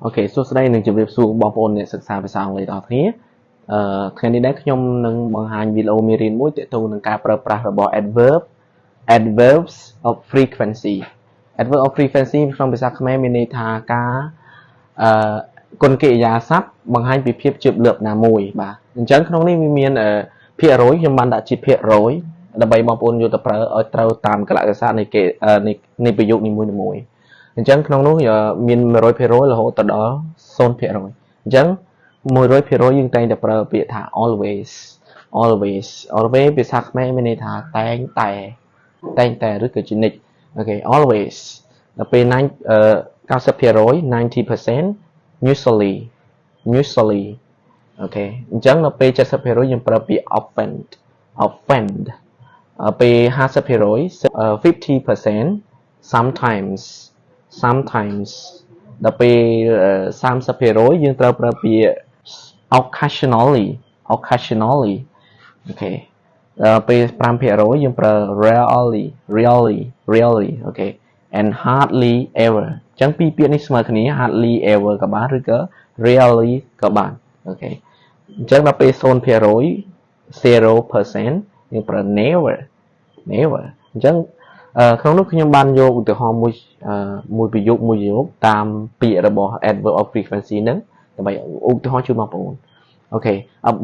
Ok, số đây mình chụp số bao phôn đểศึกษา ภาษา อังกฤษ thếថ្ងៃនេះដែរខ្ញុំនឹងបង្ហាញវីដេអូមេរៀនមួយទាក់ទងនឹងការប្រើប្រាស់របស់ adverbs of frequency adverb of frequency ក្នុងភាសាខ្មែរមានន័យថាការគុណកិរិយាសព្ទបង្ហាញពីភាពជឿនលឿនណាមួយបាទអញ្ចឹងក្នុងនេះវាមានភាគរយខ្ញុំបានដាក់ជាភាគរយដើម្បីបងប្អូនយកទៅប្រើឲ្យត្រូវតាមកលក្ខណៈនៃប្រយោគនីមួយៗអញ្ចឹងក្នុងនោះមាន 100% រហូតដល់ 0% អញ្ចឹង 100% យើងតែងតែប្រើពាក្យថា always ភាសាខ្មែរមានន័យថាតែងតែឬក៏ជានិច្ចអូខេ always ដល់ពេល90% 90% usually អូខេអញ្ចឹងដល់ពេល 70% យើងប្រើពាក្យ offend ពេល 50% 50% sometimes ដល់ពេល 30% យើងត្រូវប្រើពាក្យ occasionally អូខេពេល 5% យើងប្រើ really អូខេ and hardly ever អញ្ចឹងពីរពាក្យនេះស្មើគ្នា hardly ever ក៏បានឬក៏ really ក៏បានអូខេអញ្ចឹងដល់ពេល 0% យើងប្រើ never អញ្ចឹងក្នុងនោះខ្ញុំបានយកឧទាហរណ៍មួយប្រយោគតាមពាក្យរបស់ adverb of frequency ហ្នឹងដើម្បីឧទាហរណ៍ជូនបងប្អូនអូខេ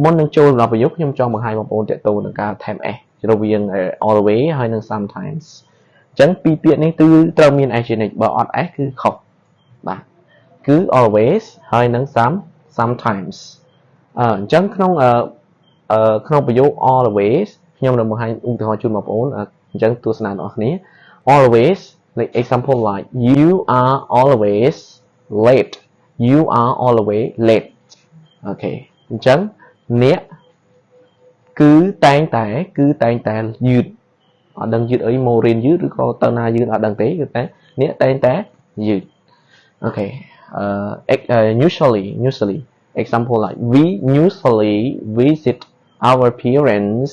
មុននឹងចូលដល់ប្រយោគខ្ញុំចង់បង្ហាញបងប្អូនទាក់ទងនឹងការ time s រវាង always ហើយនិង sometimes អញ្ចឹងពីរពាក្យនេះគឺត្រូវមាន s ជានិច្ចបើអត់ s គឺខុសបាទគឺ always ហើយនិង sometimes អញ្ចឹងក្នុងប្រយោគ always ខ្ញុំនឹងបង្ហាញឧទាហរណ៍ជូនបងប្អូនអញ្ចឹងទស្សនាអ្នកនរ always like example like you are always late អូខេអញ្ចឹងអ្នកគឺតែងតែយឺតអត់ដឹងយឺតអីមករៀនយឺតឬក៏ទៅណាយឺតអត់ដឹងទេគឺតែអ្នកតែងតែយឺតអូខេusually example like we usually visit our parents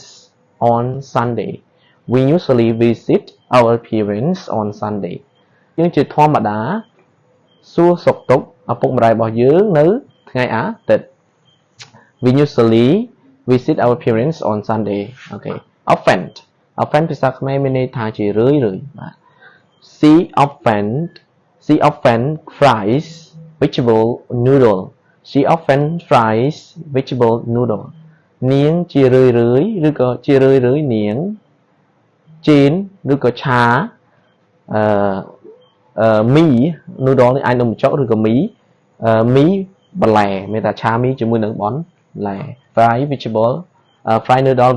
on Sunday we usually visit our parents on Sunday យើងជាធម្មតាសួរសុខទុក្ខឪពុកម្ដាយរបស់យើងនៅថ្ងៃអាទិត្យ we usually visit our parents on Sunday អូខេ offend ភាសាខ្មែរមានន័យថាជារឿយបាទ she often fries vegetable noodle នាងជារឿយឬក៏ជារឿយនាងจีนឬក៏ឆាមី noodle នេះអាចនំបញ្ចុកឬក៏មីបន្លែមានតែឆាមីជាមួយនឹងបន្លែ fry vegetable fry noodle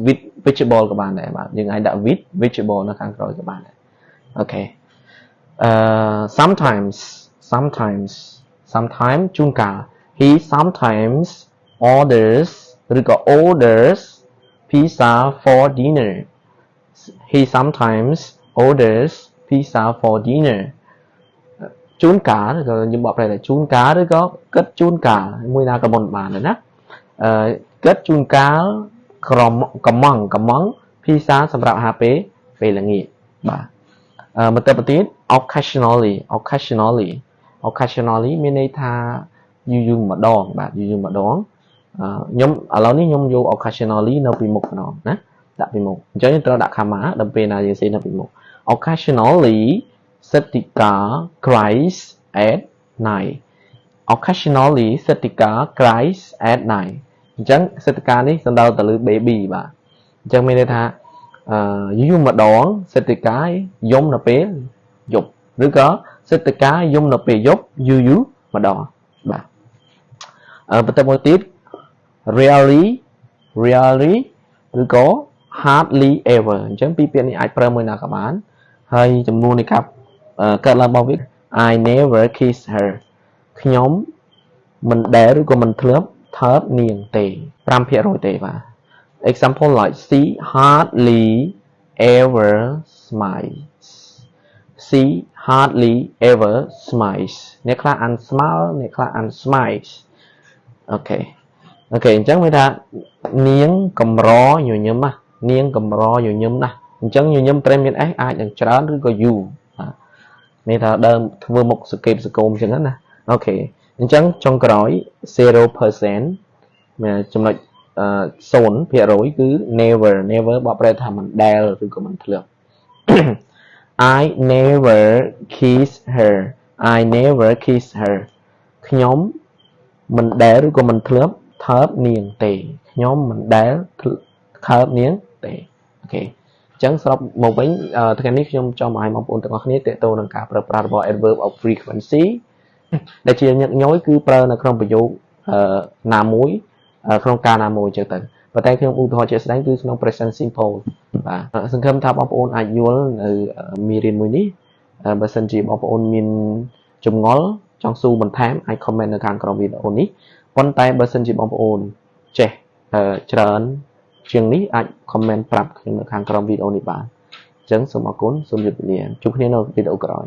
with vegetable ក៏បានដែរបាទយើងអាចដាក់ with vegetable នៅខាងក្រោយក៏បានដែរអូខេsometimes ជួនកាល he sometimes orders pizza for dinner he sometimes orders pizza for dinner ជួនកាលឬក៏ខ្ញុំបកប្រែថាជួនកាលឬក៏គិតជួនកាលមួយណាក៏មិនបានដែរណាគិតជួនកាលកំង pizza សម្រាប់អាហារពេលល្ងាចបាទមកទៅទៀត occasionally មានន័យថាយូរម្ដងបាទយូរម្ដងខ្ញុំឥឡូវនេះខ្ញុំយក occasionally នៅពីមុខម្ដងណាដាក់ពីមុខអញ្ចឹងយើងត្រូវដាក់ comma ដើម្បីពេលណាយើងសេនៅពីមុខ occasionally Satika cries at night អញ្ចឹង Satika នេះសំដៅទៅលើ baby បាទអញ្ចឹងមានន័យថាយូរម្ដង Satika យំនៅពេលយប់ឬក៏ Satika យំនៅពេលយប់យូរម្ដងបាទបន្តមកទៀត really ឬក៏ hardly ever អញ្ចឹងពីរពាក្យនេះអាចប្រើមួយណាក៏បានហើយចំនួននៃការកើតឡើងរបស់វា I never kiss her ខ្ញុំមិនដែលឬក៏មិនធ្លាប់ថើបនាងទេ 5% ទេបាទ example like she hardly ever smiles អ្នកខ្លះអាន smile អ្នកខ្លះអាន smiles អូខេអញ្ចឹងមានថានាងកម្រញញឹមណាអញ្ចឹងញញឹមត្រូវមាន s អាចនឹងច្រើនឬក៏ u មានថាដើមធ្វើមុខសកេតសកុំអញ្ចឹងណា អូខេអញ្ចឹងចុងក្រោយ 0% ចំណុច0%គឺ never បកប្រែថាមិនដែលឬក៏មិនធ្លាប់ I never kiss her I never kiss her ខ្ញុំមិនដែលឬក៏មិនធ្លាប់ថើបនាងទេខ្ញុំមិនដែលថើបនាងទេអូខេអញ្ចឹងសរុបមកវិញថ្ងៃនេះខ្ញុំចង់ឲ្យបងប្អូនទាំងអស់គ្នាទាក់ទងនឹងការប្រើប្រាស់របស់ adverb of frequency ដែលជាញឹកញយគឺប្រើនៅក្នុងប្រយោគណាមួយក្នុងការណាមួយចឹងទៅប៉ុន្តែខ្ញុំឧទាហរណ៍ជាក់ស្ដែងគឺក្នុង present simple បាទសង្ឃឹមថាបងប្អូនអាចយល់នៅមេរៀនមួយនេះបើសិនជាបងប្អូនមានចម្ងល់ចង់សួរបន្ថែមអាច comment នៅខាងក្រោមវីដេអូនេះប៉ុន្តែបើសិនជាបងប្អូនចេះច្រើនជាងនេះអាច comment ប្រាប់ខ្ញុំនៅខាងក្រោមវីដេអូនេះបានអញ្ចឹងសូមអរគុណសូមជម្រាបលាជួបគ្នានៅវីដេអូក្រោយ